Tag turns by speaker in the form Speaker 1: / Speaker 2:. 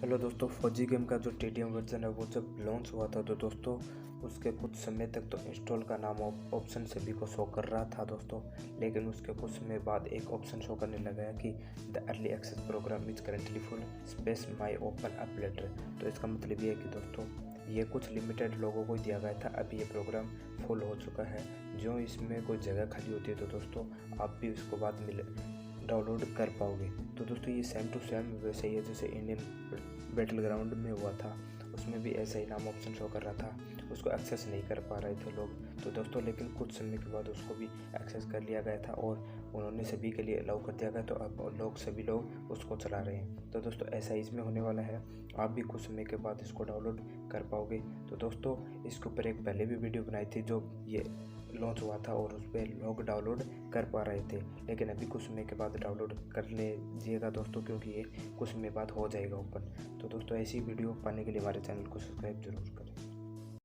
Speaker 1: Hello दोस्तों, फौजी game का जो टीडीएम वर्जन है वो जब लॉन्च हुआ था तो दोस्तों उसके कुछ समय तक तो इंस्टॉल का नाम ऑप्शन सभी को शो कर रहा था दोस्तों। लेकिन उसके कुछ समय बाद एक ऑप्शन शो करने लगा है कि the early access programme is currently full space may open up later. तो इसका मतलब ये है कि दोस्तों ये कुछ लिमिटेड लोगों को दिया गया था, अभी ये प्रोग्राम फुल हो चुका है। जो इसमें कोई जगह खाली होती है तो दोस्तों आप भी उसको बाद मिले डाउनलोड कर पाओगे। तो दोस्तों ये सेम टू सेम वैसे ही है जैसे इंडियन बैटल ग्राउंड में हुआ था, उसमें भी ऐसा ही नाम ऑप्शन शो कर रहा था, उसको एक्सेस नहीं कर पा रहे थे लोग। तो दोस्तों लेकिन कुछ समय के बाद उसको भी एक्सेस कर लिया गया था और उन्होंने सभी के लिए अलाउ कर दिया गया, तो अब सभी लोग उसको चला रहे हैं। तो दोस्तों ऐसा इसमें होने वाला है, आप भी कुछ समय के बाद इसको डाउनलोड कर पाओगे। तो दोस्तों इसके ऊपर एक पहले भी वीडियो बनाई थी जो ये लॉन्च हुआ था और उस पर लोग डाउनलोड कर पा रहे थे, लेकिन अभी कुछ समय के बाद डाउनलोड कर लीजिएगा दोस्तों, क्योंकि ये कुछ समय बाद हो जाएगा ओपन। तो दोस्तों ऐसी वीडियो पाने के लिए हमारे चैनल को सब्सक्राइब जरूर करें।